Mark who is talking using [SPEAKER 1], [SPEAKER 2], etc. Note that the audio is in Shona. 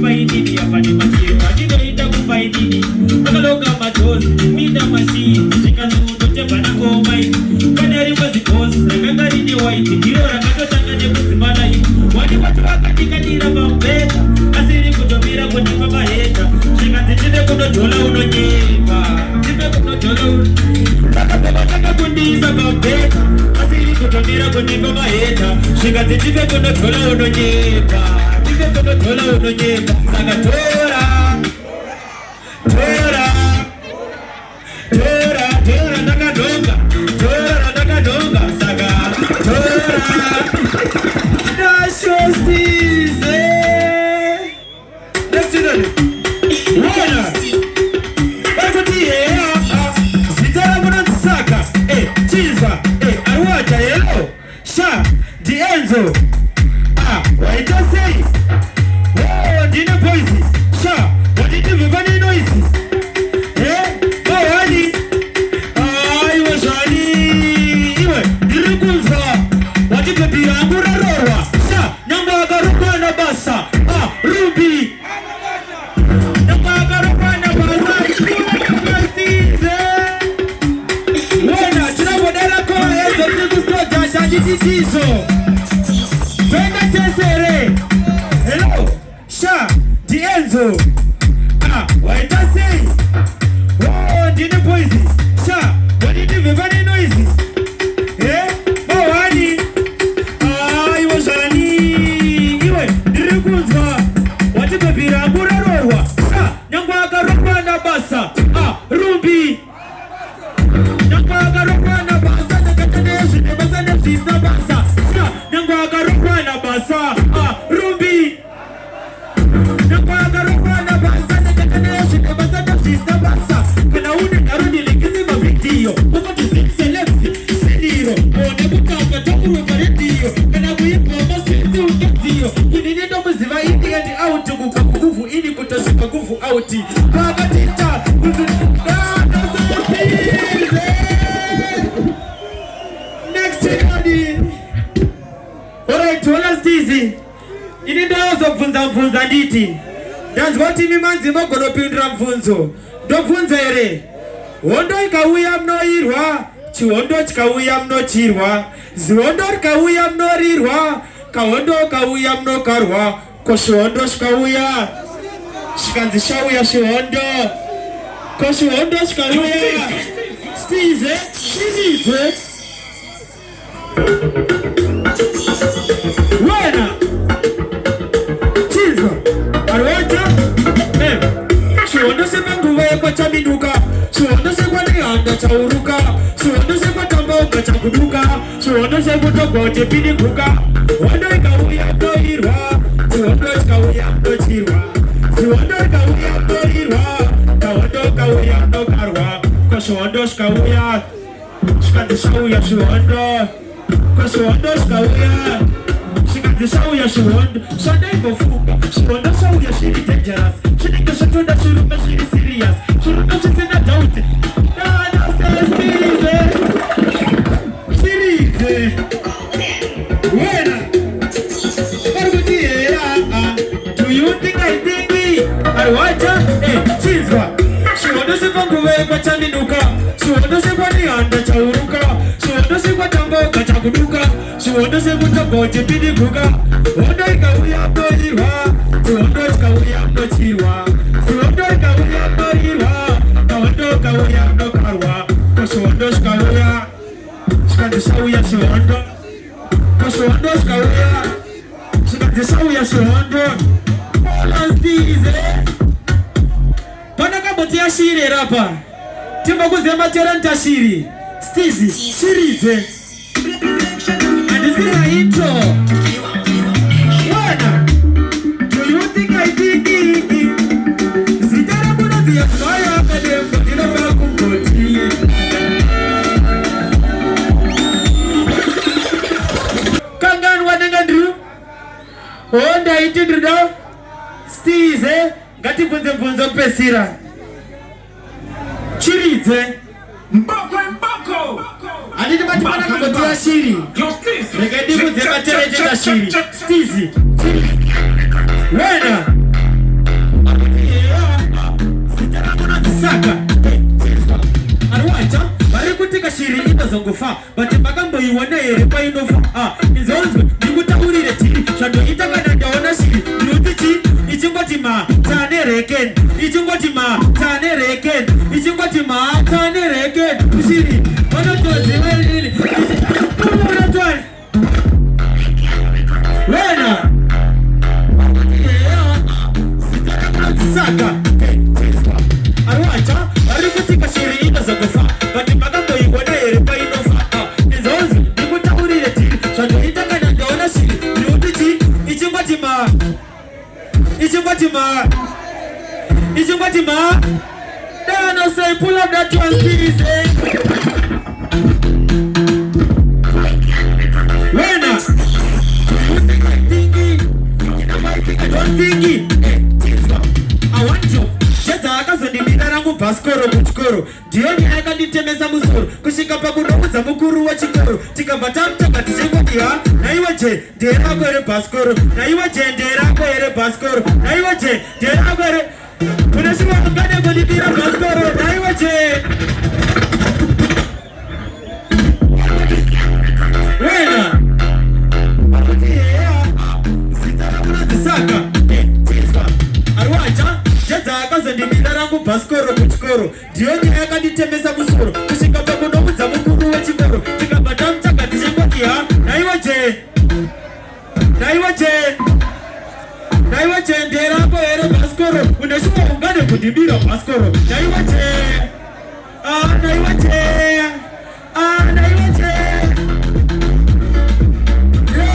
[SPEAKER 1] Faidini hapa ni machiwa, ninaita kufaidini Makaloga machozi, mina machine Chika zundo chepa na komai Kanari wazi kosi, rekangari ni waiti Kirora kato changanye kusimana yu Wani watu wakatika nira mambeta Asiri kutomira kwenye mama heta Shika zichide kuno jola uno nyeba Jipe kuno jola uno Taka kundisa mambeta Asiri kutomira kwenye mama heta Shika zichide kuno jola uno nyeba Tola uno nyeba Saga tora Naka donga Saga tora Nasho stize Next to Wana Batutie Sitara muna saka Chizwa Arwaja yelo Sha Dienzo Waita say Dina poisi, sha, waditi vivani noisi. Wali, iwe shani, iwe, nilikunza. Waditi biangura rowa, sha, nyamba agarupa na basa. Rubi, nyamba agarupa na basa. Wena, china wadera kwa ezo, nikusto jasha jitizizo. Venga tesere, hello. Sha, Dienzo Waita say Dina poisi Sha, waditi vivani noisi Wani Iwe shani Iwe, nirikunza Wati pepira mbura rowa Sha, nyangwa agarupa na basa Rumbi Nyangwa agarupa na basa Nakatane yeshi nebasa neftis na basa Sha, nyangwa agarupa na basa Rumbi Kana une karuni likizima video Uko tusiselezi Siliro One kutaka takuru maridio Kana kuipo masisi ukazio Kuninendo mziva hindi yandi auti Kukakufu ini kutashuka kufu auti Kaka tita Kaka sasize Next body Alright, wala stizi Ini ndaozo mfunza nditi Danzwati mimanzi mogolo pindra mfunzo Dofunza ere Wondo ikawuya mno irwa Chiwondo chikawuya mno chirwa Ziwondo ikawuya mno rirwa Kawondo kawuya mno karwa Koshiwondo shikawuya Shikanzi shawuya shiwondo Koshiwondo shikawuya Stize Shinize Wena Chizo Arwaja Shiwondo sepa nguwe kwa chaminduka Shiwondo sepa nianda cha uruka Shiwondo sepa tambauka cha kuduka Shiwondo sepa togote pini kuka Wondo ikawuya mno irwa Shiwondo ikawuya mno chirwa Shiwondo ikawuya mno irwa Kawondo ikawuya mno karwa Kwa shiwondo shikawuya Shikanzi shawuya shiwondo Kwa shiwondo shikawuya Shikanzi shawuya shiwondo Shanda ikofuka Shiwondo shawuya shiri dangerous Shinika shatunda shuruma shiri serious Shuruma shisina doubt Nana sestize Shirize Wena Pargutie Do you think I think Arwaja Chizwa Shiwondo sepa nguwe kwa chaminduka Shiwondo sepa nianda cha uruka Shiwondo sepa tambauka cha kuduka Shiwondo sepa togote pini kuka Wondo ikawuya mno irwa Shiwondo ikawuya mno chirwa Shiwondo ikawuya mno irwa Kawondo ikawuya mno karwa Shiwondo ikawuya Shikanzi shawuya shiwondo Shiwondo ikawuya Shikanzi shawuya shiwondo Stize Pana kaboti ya shiri rapa Timba kuzema tera ntashiri Stizi, shirize Andizira intro Wana Do you think I think Zitara kuna ziya kaya Kademba kila pala kumboti Kangan wanengandru Onda iti drudo Stize Gati mfunzo pesira Chirize
[SPEAKER 2] Mboko
[SPEAKER 1] Adini bati mana kubotia shiri Negadibu zema tereje na shiri Stizi Wena fa bati magambo iwana ere pa inofa inzonzwe ndikutaurire tiri shando itakana ndaona shiri ndutichi ichingoti ma tane reken ichingoti ma tane reken ichingoti ma tane reken ushiri onotozi welili onotozi wena saka arwacha arikutika shiri ina zakofa bati magambo iwana ere pa inofa inzonzwe ndikutaurire tiri shando itakana ndaona shiri ndutichi ichingoti ma Ichungwatima. Dano say pull up that one please. Wena. Thingy. I want you. Cheta akazo ni midarangu paskoro kuchikoro. Dioni aka nitemeza musoro. Kushika pakuno za mukuru wa chikoro. Tika batamta batishengo kia. Na iwaje dera gore paskoro. Na iwaje dera gore paskoro. Na iwaje dera gore. Unashua mkade kulibira paskoro. Na iwaje. Wena. Saka. Arwacha. Cheta akazo ni midarangu paskoro kuchikoro. Dioni aka nitemeza musoro. Kushika pakuno za mukuru wa chikoro. Tika batamta batishengo kia. Na iwaje ndera ko ere paskoro unashua ungane kudibira paskoro na iwaje